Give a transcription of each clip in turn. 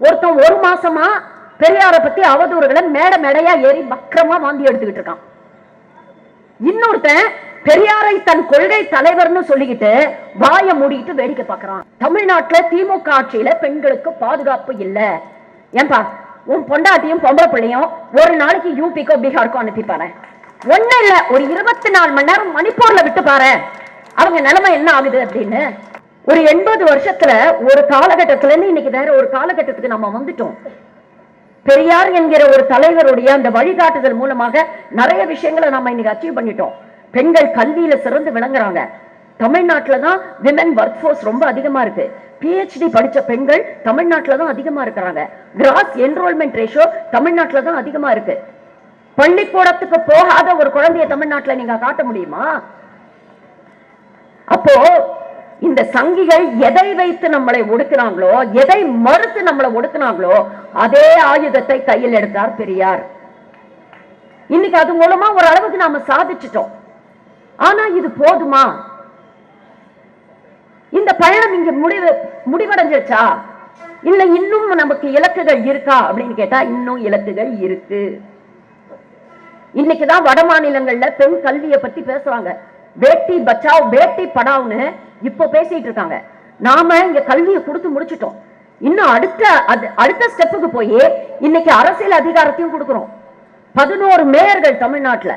ஒருத்தன் ஒரு மாசமா பெரியார பத்தி அவதூறுகளை மேடையா ஏறி பக்கிரமா வாந்தி எடுத்துக்கிட்டு இருக்கான். இன்னொருத்தன் பெரியாரை தன் கொள்கை தலைவர்னு சொல்லிக்கிட்டு வாய மூடிட்டு வேடிக்கை பார்க்கறான். தமிழ்நாட்டுல திமுக ஆட்சியில பெண்களுக்கு பாதுகாப்பு இல்ல. ஏன்பா உன் பொண்டாட்டியும் பொம்பளை பிள்ளையும் ஒரு நாளைக்கு யூபிக்கோ பீகாருக்கோ அனுப்பி பாரு. ஒண்ணு இல்ல, ஒரு 24 மணி நேரம் மணிப்பூர்ல விட்டு பாரு, அவங்க நிலைமை என்ன ஆகுது அப்படின்னு. ஒரு 80 வருஷத்துல ஒரு காலகட்டத்துல இருந்து இன்னைக்கு வேற ஒரு காலகட்டத்துக்கு நம்ம வந்துட்டோம். பெரியார் என்கிற ஒரு தலைவருடைய அந்த வழிகாட்டுதல் மூலமாக நிறைய விஷயங்களை நம்ம இன்னைக்கு அச்சீவ் பண்ணிட்டோம். பெண்கள் கல்வியில சிறந்து விளங்குறாங்க. தமிழ்நாட்டில தான் விமன் ஒர்க் ஃபோர்ஸ் ரொம்ப அதிகமா இருக்கு. பிஹெச்டி படிச்ச பெண்கள் தமிழ்நாட்டில தான் அதிகமா இருக்கிறாங்க. கிராஸ் என்ரோல்மெண்ட் ரேஷியோ தமிழ்நாட்டில தான் அதிகமா இருக்கு. பள்ளிக்கூடத்துக்கு போகாத ஒரு குழந்தைய தமிழ்நாட்டில நீங்க காட்ட முடியுமா? அப்போ இந்த சங்கிகள் எதை வைத்து நம்மளை ஒடுக்கினாங்களோ, எதை மறுத்து நம்மளை ஒடுக்கினாங்களோ, அதே ஆயுதத்தை கையில் எடுத்தார் பெரியார். இன்னைக்கு அது மூலமா ஒரு அளவுக்கு நாம சாதிச்சிட்டோம். ஆனா இது போதுமா? இந்த பயணம் இங்க முடிவடைஞ்சிருச்சா இல்ல இன்னும் நமக்கு இலக்குகள் இருக்கா அப்படின்னு கேட்டா இன்னும் இலக்குகள் இருக்கு. இன்னைக்குதான் வட மாநிலங்கள்ல பெண் கல்வியை பத்தி பேசுறாங்க. பேட்டி பச்சாவ் பேட்டி படாவ்னு இப்ப பேசிட்டு இருக்காங்க. நாம இங்க கல்வியை கொடுத்து முடிச்சிட்டோம். இன்னும் அடுத்த ஸ்டெப்புக்கு போய் இன்னைக்கு அரசியல் அதிகாரத்தையும் கொடுக்கிறோம். 11 மேயர்கள் தமிழ்நாட்டுல.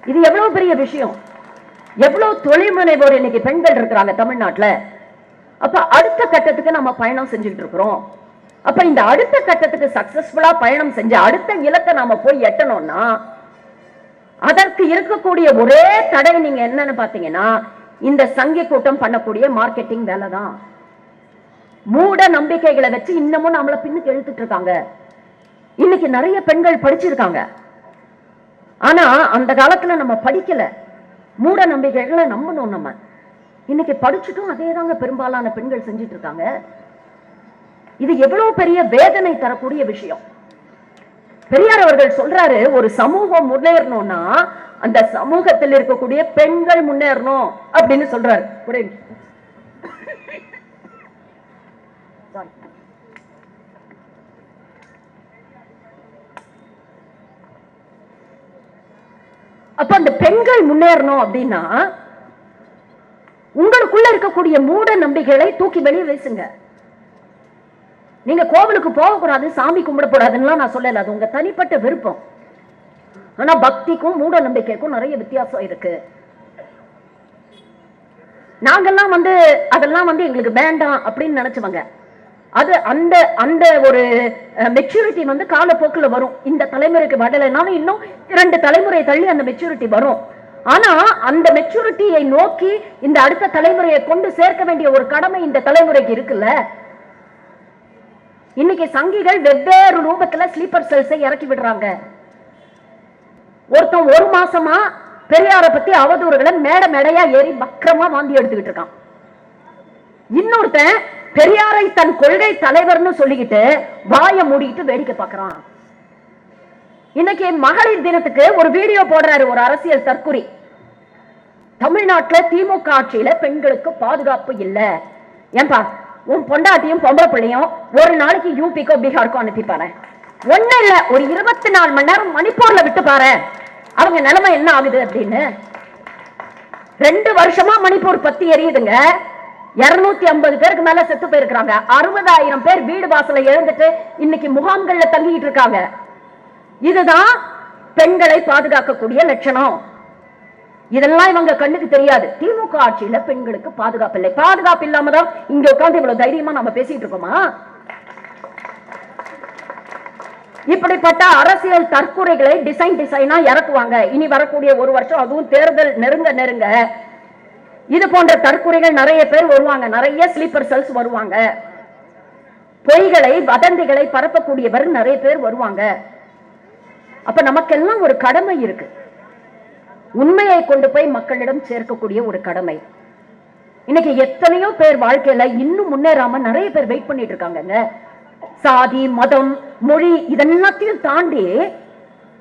இது எவ்வளவு பெரிய விஷயம். எவ்வளவு தொழில் முனைவோர் இன்னைக்கு பெண்கள் இருக்கிறாங்க தமிழ்நாட்டுல. அப்ப அடுத்த கட்டத்துக்கு நம்ம பயணம் செஞ்சுட்டு இருக்கிறோம். அப்ப இந்த அடுத்த கட்டத்துக்கு சக்சஸ்ஃபுல்லா பயணம் செஞ்சு அடுத்த இலக்கை நாம போய் எட்டணும்னா அதற்கு இருக்கக்கூடிய ஒரே தடை நீங்க என்னன்னு பாத்தீங்கன்னா இந்த சங்கி கூட்டம் பண்ணக்கூடிய மார்க்கெட்டிங் வேலை தான். மூட நம்பிக்கைகளை வச்சு இன்னமும் நம்மள பின்னுக்கு இழுத்துட்டு இருக்காங்க. இன்னைக்கு நிறைய பெண்கள் படிச்சிருக்காங்க. ஆனா அந்த காலத்துல நம்ம படிக்கல. மூட நம்பிக்கைகளை நம்பணும். நம்ம இன்னைக்கு படிச்சுட்டும் அதே தாங்க பெரும்பாலான பெண்கள் செஞ்சிட்டு இருக்காங்க. இது எவ்வளவு பெரிய வேதனை தரக்கூடிய விஷயம். பெரியார் அவர்கள் சொல்றாரு, ஒரு சமூகம் முன்னேறணும்னா அந்த சமூகத்தில் இருக்கக்கூடிய பெண்கள் முன்னேறணும் அப்படின்னு சொல்றாரு. அப்ப அந்த பெண்கள் முன்னேறணும் அப்படின்னா உங்களுக்குள்ள இருக்கக்கூடிய மூட நம்பிக்கைகளை தூக்கி வெளியே வீசுங்க. நீங்க கோவிலுக்கு போகக்கூடாது, சாமி கும்பிடக்கூடாதுன்னு நான் சொல்லல, அது உங்க தனிப்பட்ட விருப்பம். ஆனா பக்திக்கும் மூட நம்பிக்கைக்கும் நிறைய வித்தியாசம் இருக்கு. நாங்கெல்லாம் அதெல்லாம் எங்களுக்கு வேண்டாம் அப்படின்னு நினைச்சவங்க. அது அந்த ஒரு மெச்சூரிட்டி காலப்போக்கில் வரும். இந்த தலைமுறைக்கு வரலைனாலும் இன்னும் 2 தலைமுறை தள்ளி அந்த மெச்சூரிட்டி வரும். ஆனா அந்த மெச்சூரிட்டியை நோக்கி இந்த அடுத்த தலைமுறையை கொண்டு சேர்க்க வேண்டிய ஒரு கடமை இந்த தலைமுறைக்கு இருக்குல்ல. இன்னைக்கு சங்கிகள் வெவ்வேறு ரூபத்துல ஸ்லீப்பர் செல்ஸை இறக்கி விடுறாங்க. ஒருத்தன் ஒரு மாசமா பெரியார பத்தி அவதூறுகளை மேடையா ஏறி பக்கிரமா வாந்தி எடுத்துக்கிட்டு இருக்கான். இன்னொருத்தன் பெரியாரை தன் கொள்கை தலைவர்னு சொல்லிக்கிட்டு வாய மூடிட்டு வேடிக்கை பார்க்கறான். இன்னைக்கு மகளிர் தினத்துக்கு ஒரு வீடியோ போடுறாரு ஒரு அரசியல் தற்குறி. தமிழ்நாட்டுல திமுக ஆட்சியில பெண்களுக்கு பாதுகாப்பு இல்ல. ஏன்பா உன் பொண்டாட்டியும் பொம்பளை பிள்ளையும் ஒரு நாளைக்கு யூபிக்கோ பீகாருக்கோ அனுப்பி பாரு. ஒண்ணு இல்ல, ஒரு 24 மணி நேரம் மணிப்பூர்ல விட்டு பாரு, அவங்க நிலைமை என்ன ஆகுது அப்படின்னு. 2 வருஷமா மணிப்பூர் பத்தி எரியுதுங்க. 250 பேருக்கு மேல செத்து போயிருக்காங்க. 60,000 பேர் வீடு வாசலை இழந்துட்டு இன்னைக்கு முகாம்கள்ல தங்கிட்டு இருக்காங்க. இதுதான் பெண்களை பாதுகாக்கக்கூடிய லட்சணம். இதெல்லாம் இவங்க கண்ணுக்கு தெரியாது. திமுக ஆட்சியில பெண்களுக்கு பாதுகாப்பு இல்லை. பாதுகாப்பு இல்லாம தான் இங்க உட்கார்ந்து இவ்வளவு தைரியமா நம்ம பேசிட்டு இருக்கோமா? இப்படிப்பட்ட அரசியல் தற்கொலைகளை டிசைனா இறக்குவாங்க. இனி வரக்கூடிய ஒரு வருஷம், அதுவும் தேர்தல் நெருங்க இது போன்ற தற்கொலைகள் நிறைய பேர் வருவாங்க. நிறைய ஸ்லீப்பர் செல்ஸ் வருவாங்க. பொய்களை வதந்திகளை பரப்பக்கூடியவர் நிறைய பேர் வருவாங்க. அப்ப நமக்கெல்லாம் ஒரு கடமை இருக்கு. உண்மையை கொண்டு போய் மக்களிடம் சேர்க்கக்கூடிய ஒரு கடமை. இன்னைக்கு எத்தனையோ பேர் வாழ்க்கையில இன்னும் முன்னேறாம நிறைய பேர் வெயிட் பண்ணிட்டு இருக்காங்க. சாதி, மதம், மொழி இதெல்லாத்தையும் தாண்டி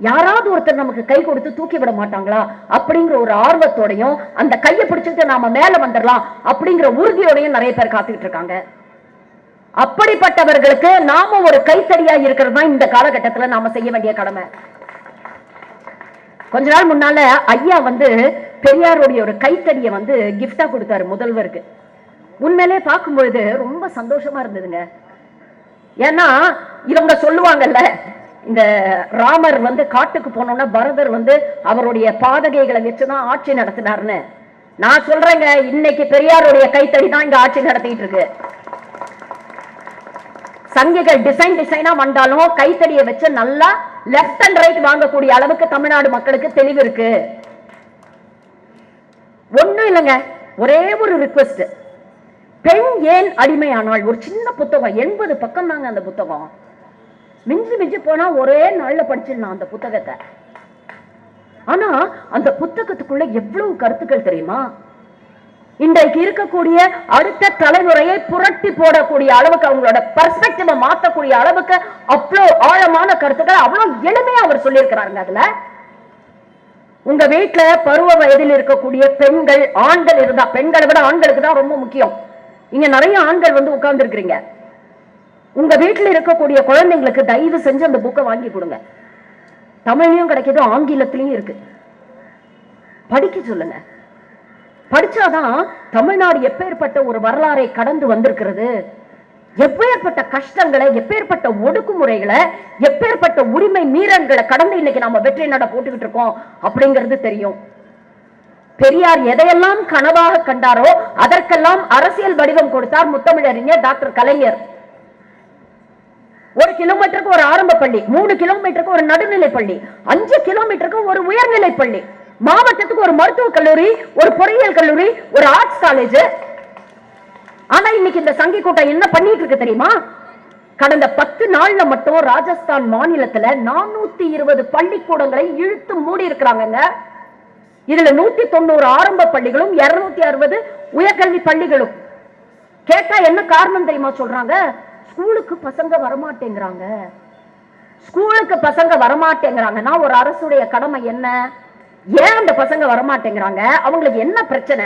யாராவது ஒருத்தர் நமக்கு கை கொடுத்து தூக்கி விட மாட்டாங்களா அப்படிங்கிற ஒரு ஆர்வத்தோடையும் அந்த கையை பிடிச்சிட்டு நாம மேல வந்துடலாம் அப்படிங்கிற உறுதியோடையும் நிறைய பேர் காத்துக்கிட்டு இருக்காங்க. அப்படிப்பட்டவர்களுக்கு நாம ஒரு கைத்தடியா இருக்கிறது தான் இந்த காலகட்டத்தில் நாம செய்ய வேண்டிய கடமை. கொஞ்ச நாள் முன்னால ஐயா பெரியாருடைய ஒரு கைத்தடியை கிஃப்டா கொடுத்தாரு முதல்வருக்கு. உண்மையிலே பார்க்கும்பொழுது ரொம்ப சந்தோஷமா இருந்ததுங்க. ஏன்னா இவங்க சொல்லுவாங்கல்ல, இந்த ராமர் காட்டுக்கு போனோம்னா பரதர் அவருடைய பாதகைகளை வச்சுதான் ஆட்சி நடத்தினார்னு. நான் சொல்றேங்க, இன்னைக்கு பெரியாருடைய கைத்தடி தான் இங்க ஆட்சி நடத்திட்டு இருக்கு. சங்கிகள் டிசைனா வந்தாலும் கைத்தடியை வச்சு நல்லா லெப்ட் அண்ட் ரைட் வாங்கக்கூடிய அளவுக்கு தமிழ்நாடு மக்களுக்கு தெளிவு இருக்கு. ஒண்ணும் இல்லைங்க, ஒரே ஒரு ரிக்வெஸ்ட். பெண் ஏன் அடிமையானாள் ஒரு சின்ன புத்தகம், 80 பக்கம் தாங்க அந்த புத்தகம். மிஞ்சி போனா ஒரே நாள்ல படிச்சிடலாம் அந்த புத்தகத்தை. ஆனா அந்த புத்தகத்துக்குள்ள எவ்வளவு கருத்துக்கள் தெரியுமா? இன்றைக்கு இருக்கக்கூடிய அடுத்த தலைமுறையை புரட்டி போடக்கூடிய அளவுக்கு, அவங்களோட பெர்ஸ்பெக்டிவ மாற்றக்கூடிய அளவுக்கு அவ்வளவு ஆழமான கருத்துக்கள், அவ்வளவு எளிமையா அவர் சொல்லியிருக்கிறாருங்க. அதுல உங்க வீட்டுல பருவ வயதில் இருக்கக்கூடிய பெண்கள், ஆண்கள் இருந்தா, பெண்களை விட ஆண்களுக்கு தான் ரொம்ப முக்கியம். இங்க நிறைய ஆண்கள் உட்கார்ந்து இருக்கிறீங்க. உங்க வீட்டுல இருக்கக்கூடிய குழந்தைங்களுக்கு தயவு செஞ்சு அந்த புக்கை வாங்கி கொடுங்க. தமிழ்லயும் கிடைக்குது, ஆங்கிலத்திலையும் இருக்கு. படிக்க சொல்லுங்க. படிச்சாதான் தமிழ்நாடு எப்பேற்பட்ட ஒரு வரலாறை கடந்து வந்திருக்கிறது, எப்பேற்பட்ட கஷ்டங்களை, எப்பேற்பட்ட ஒடுக்குமுறைகளை, எப்பேற்பட்ட உரிமை மீறல்களை கடந்து இன்னைக்கு நாம வெற்றி நட போட்டுக்கிட்டு இருக்கோம் அப்படிங்கிறது தெரியும். பெரியார் எதையெல்லாம் கனவாக கண்டாரோ அதற்கெல்லாம் அரசியல் வடிவம் கொடுத்தார் முத்தமிழறிஞர் டாக்டர் கலைஞர். 1 கிலோமீட்டருக்கு ஒரு ஆரம்ப பள்ளி, 3 கிலோமீட்டருக்கு ஒரு நடுநிலை பள்ளி, 5 கிலோமீட்டருக்கு ஒரு உயர்நிலை பள்ளி, மாவட்டத்துக்கு ஒரு மருத்துவக் கல்லூரி, ஒரு பொறியியல் கல்லூரி, ஒரு ஆர்ட்ஸ் காலேஜ். ஆனா இன்னைக்கு இந்த சங்கி கூட்டம் என்ன பண்ணிட்டு இருக்கு தெரியுமா? கடந்த 10 நாள்ல மட்டும் ராஜஸ்தான் மாநிலத்துல 420 பள்ளிக்கூடங்களை இழுத்து மூடி இருக்கிறாங்க. இதுல 190 ஆரம்ப பள்ளிகளும் 260 உயர்கல்வி பள்ளிகளும். கேட்டா என்ன காரணம் தெரியுமா சொல்றாங்க? ஸ்கூலுக்கு பசங்க வரமாட்டேங்கிறாங்க. ஸ்கூலுக்கு பசங்க வரமாட்டேங்கிறாங்கன்னா ஒரு அரசுடைய கடமை என்ன? ஏன் அந்த பசங்க வரமாட்டேங்கிறாங்க? அவங்களுக்கு என்ன பிரச்சனை?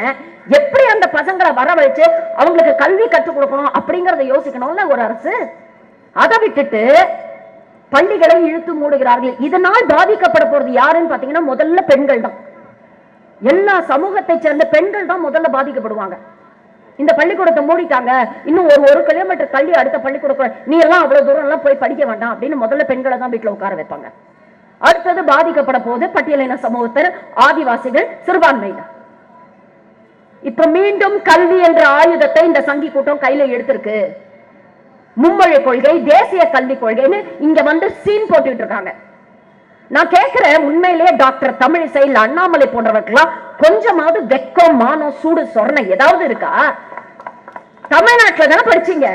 எப்படி அந்த பசங்களை வரவழைச்சு அவங்களுக்கு கல்வி கற்றுக் கொடுக்கணும் அப்படிங்கறத யோசிக்கணும்ல ஒரு அரசு. அதை விட்டுட்டு பள்ளிகளை இழுத்து மூடுகிறார்கள். இதனால் பாதிக்கப்பட போறது யாருன்னு பாத்தீங்கன்னா முதல்ல பெண்கள் தான். எல்லா சமூகத்தை சேர்ந்த பெண்கள் தான் முதல்ல பாதிக்கப்படுவாங்க. இந்த பள்ளிக்கூடத்தை மூடிட்டாங்க, இன்னும் ஒரு கிலோமீட்டர் தள்ளி அடுத்த பள்ளிக்கூடம், நீ எல்லாம் அவ்வளவு தூரம் எல்லாம் போய் படிக்க வேண்டாம் அப்படின்னு முதல்ல பெண்களை தான் வீட்டுல உட்கார வைப்பாங்க. அடுத்தது பாதிக்கப்பட போது பட்டியலின சமூகத்தர், ஆதிவாசிகள், சிறுபான்மையினர். இப்ப மீண்டும் கல்வி என்ற ஆயுதத்தை இந்த சங்கி கூட்டம் கையில எடுத்திருக்கு. மும்மொழி கொள்கை, தேசிய கல்விக் கொள்கைன்னு இங்க சீன் போட்டுட்டு இருக்காங்க. நான் கேட்கிறேன், உண்மையிலேயே டாக்டர் தமிழிசை, அண்ணாமலை போன்றவர்களாம் கொஞ்சமாவது வெக்கம், மானம், சூடு, சொரணை ஏதாவது இருக்கா? தமிழ்நாட்டுல தானே படிச்சீங்க,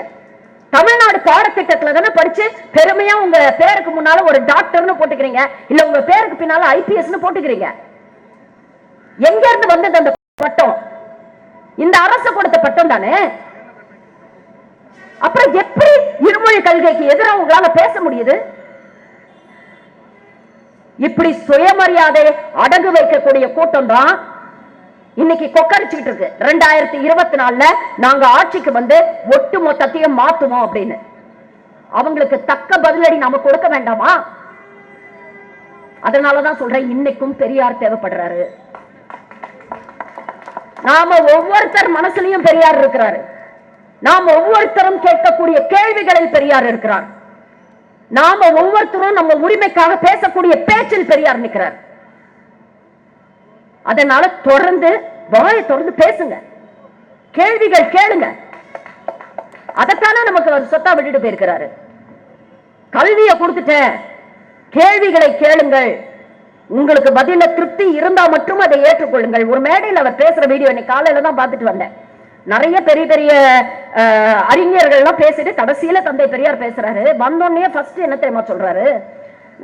தமிழ்நாடு பாடத்திட்டத்துல தானே படிச்சு பெருமையா உங்க பேருக்கு முன்னால ஒரு டாக்டர்னு போட்டுக்கிறீங்க, இல்ல உங்க பேருக்கு பின்னால ஐபிஎஸ் போட்டுக்கிறீங்க. எங்க இருந்து வந்தது அந்த பட்டம்? இந்த அரசு கொடுத்த பட்டம் தானே. அப்புறம் எப்படி இருமொழி கல்விக்கு எதிராக உங்களால பேச முடியுது? இப்படி சுயமரியாதை அடகு வைக்கக்கூடிய கூட்டம் தான் இன்னைக்கு கொக்கரிச்சுக்கிட்டு இருக்கு. 2024 நாங்க ஆட்சிக்கு ஒட்டு மொத்தத்தையும் மாத்துவோம் அப்படின்னு. அவங்களுக்கு தக்க பதிலடி நாம கொடுக்க வேண்டாமா? அதனாலதான் சொல்றேன், இன்னைக்கும் பெரியார் தேவைப்படுறாரு. நாம ஒவ்வொருத்தர் மனசுலயும் பெரியார் இருக்கிறாரு. நாம ஒவ்வொருத்தரும் கேட்கக்கூடிய கேள்விகளில் பெரியார் இருக்கிறார். நாம ஒவ்வொருத்தரும் நம்ம உரிமைக்காக பேசக்கூடிய பேச்சில் பெரியார் நிற்கிறார். அதனால தொடர்ந்து வாயை தொடர்ந்து பேசுங்க, கேள்விகள் கேளுங்க. அதைத்தானே நமக்கு ஒரு சொத்தா விட்டுட்டு போயிருக்கிறாரு. கல்வியை கொடுத்துட்டேன், கேள்விகளை கேளுங்கள், உங்களுக்கு பதில திருப்தி இருந்தா மட்டும் அதை ஏற்றுக்கொள்ளுங்கள். ஒரு மேடையில் அவர் பேசுற வீடியோ இன்னைக்கு காலையில தான் பார்த்துட்டு வந்தேன். நிறைய பெரிய பெரிய அறிஞர்கள்லாம் பேசிட்டு கடைசியில தந்தை பெரியார் பேசுறாரு. வந்தோடனே ஃபர்ஸ்ட் என்ன தெரியுமா சொல்றாரு?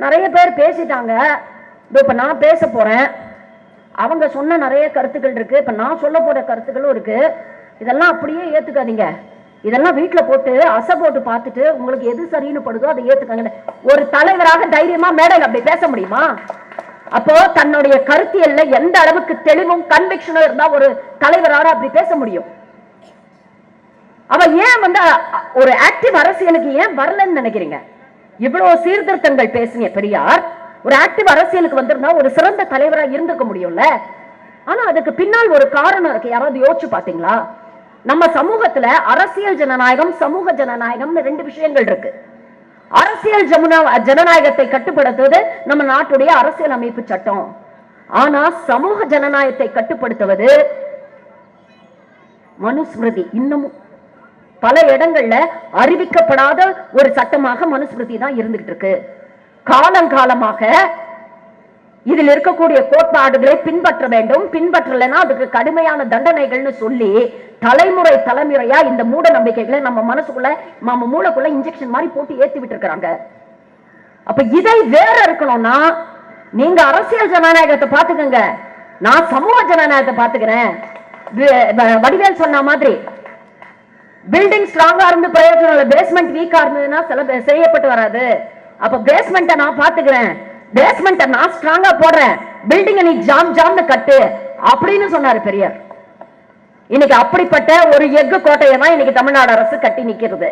நிறைய பேர் பேசிட்டாங்க, இப்ப நான் பேச போறேன், அவங்க சொன்ன நிறைய கருத்துக்கள் இருக்கு, இப்ப நான் சொல்ல போற கருத்துக்களும் இருக்கு, இதெல்லாம் அப்படியே ஏத்துக்காதீங்க, இதெல்லாம் வீட்டுல போட்டு அசை போட்டு பார்த்துட்டு உங்களுக்கு எது சரின்னு படுதோ அதை ஏத்துக்காங்க. ஒரு தலைவராக தைரியமா மேடையில் அப்படி பேச முடியுமா? அப்போ தன்னுடைய கருத்தியல்ல எந்த அளவுக்கு தெளிவும் கன்விக்ஷனும் இருந்தா ஒரு தலைவராக அப்படி பேச முடியும்? அவ ஏன் வந்து ஒரு ஆக்டிவ் அரசியலுக்கு ஏன் வரலன்னு நினைக்கிறீங்க? இவ்வளவு சீர்திருத்தங்கள் பேசிய பெரியார் ஒரு ஆக்டிவ் அரசியலுக்கு வந்திருந்தா ஒரு சிறந்த தலைவரா இருந்திருக்க முடியும்ல. ஆனா அதுக்கு பின்னால் ஒரு காரணம் இருக்கு. யாராவது யோசிச்சு பாத்தீங்களா? நம்ம சமூகத்துல அரசியல் ஜனநாயகம், சமூக ஜனநாயகம்னு ரெண்டு விஷயங்கள் இருக்கு. அரசியல் ஜனநாயகத்தை கட்டுப்படுத்துவது நம்ம நாட்டுடைய அரசியல் அமைப்பு சட்டம். ஆனா சமூக ஜனநாயகத்தை கட்டுப்படுத்துவது மனுஸ்மிருதி. இன்னமும் பல இடங்கள்ல அறிவிக்கப்படாத ஒரு சட்டமாக மனுஸ்மிருதி தான் இருந்துகிட்டு இருக்கு. காலங்காலமாக இதில் இருக்கக்கூடிய கோட்பாடுகளை பின்பற்ற வேண்டும், பின்பற்றலைன்னா அதுக்கு கடுமையான தண்டனைகள்னு சொல்லி தலைமுறை தலைமுறையா இந்த மூட நம்பிக்கைகளை நம்ம மனசுக்குள்ள நம்ம மூளைக்குள்ள இன்ஜெக்ஷன் மாதிரி போட்டு ஏத்தி விட்டு இருக்காங்க. அப்ப இதை வேற இருக்கணும்னா நீங்க அரசியல் ஜனநாயகத்தை பாத்துக்கங்க, நான் சமூக ஜனநாயகத்தை பாத்துக்கிறேன். வடிவேல் சொன்ன மாதிரி பில்டிங் ஸ்ட்ராங்கா இருந்து பிரயோஜனம் இல்லை, பேஸ்மெண்ட் வீக்கா இருந்ததுன்னா சில செய்யப்பட்டு வராது. அப்ப பேஸ்மெண்ட்டை நான் பாத்துக்கிறேன், பேஸ்மெண்ட்டை நான் ஸ்ட்ராங்கா போடுறேன், பில்டிங் நீ ஜாம் ஜாம்னு கட்டு அப்படின்னு சொன்னாரு பெரியார். இன்னைக்கு அப்படிப்பட்ட ஒரு எஃகு கோட்டையை தான் இன்னைக்கு தமிழ்நாடு அரசு கட்டி நிக்கிறது.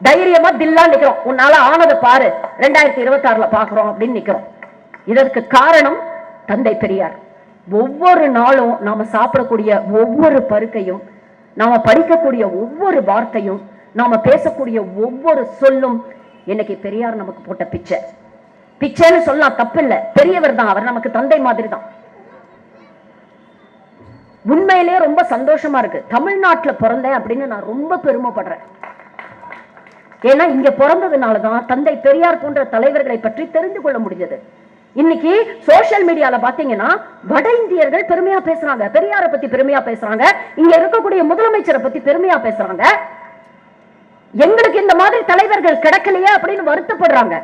தைரியமா தில்லா நிக்கிறோம், உன்னால ஆனதை பாரு, 2026 பாக்குறோம் அப்படின்னு நிக்கிறோம். இதற்கு காரணம் தந்தை பெரியார். ஒவ்வொரு நாளும் நாம சாப்பிடக்கூடிய ஒவ்வொரு பருக்கையும், நாம படிக்கக்கூடிய ஒவ்வொரு வார்த்தையும், நாம பேசக்கூடிய ஒவ்வொரு சொல்லும் இன்னைக்கு பெரியார் நமக்கு போட்ட பிச்சை. பிச்சைன்னு சொல்லலாம், தப்பு இல்லை, பெரியவர் தான், அவர் நமக்கு தந்தை மாதிரி தான். உண்மையிலே ரொம்ப சந்தோஷமா இருக்கு, தமிழ்நாட்டுல பிறந்தேன் அப்படின்னு நான் ரொம்ப பெருமைப்படுறேன். ஏன்னா இங்க பிறந்ததுனாலதான் தந்தை பெரியார் போன்ற தலைவர்களை பற்றி தெரிந்து கொள்ள முடிஞ்சது. இன்னைக்கு சோசியல் மீடியால பாத்தீங்கன்னா வட இந்தியர்கள் பெருமையா பேசுறாங்க, பெரியாரை பத்தி பெருமையா பேசுறாங்க, இங்க இருக்கக்கூடிய முதலமைச்சரை பத்தி பெருமையா பேசுறாங்க. எங்களுக்கு இந்த மாதிரி தலைவர்கள் கிடைக்கலையே அப்படின்னு வருத்தப்படுறாங்க.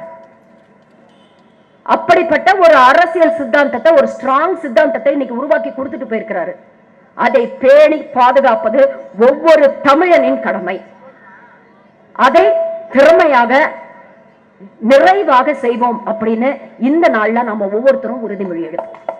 அப்படிப்பட்ட ஒரு அரசியல் சித்தாந்தத்தை, ஒரு ஸ்ட்ராங் சித்தாந்தத்தை இன்னைக்கு உருவாக்கி கொடுத்துட்டு போயிருக்கிறாரு. அதை பேணி பாதுகாப்பது ஒவ்வொரு தமிழனின் கடமை. அதை திறமையாக நிறைவாக செய்வோம் அப்படின்னு இந்த நாள்ல நம்ம ஒவ்வொருத்தரும் உறுதிமொழி எடுப்போம்.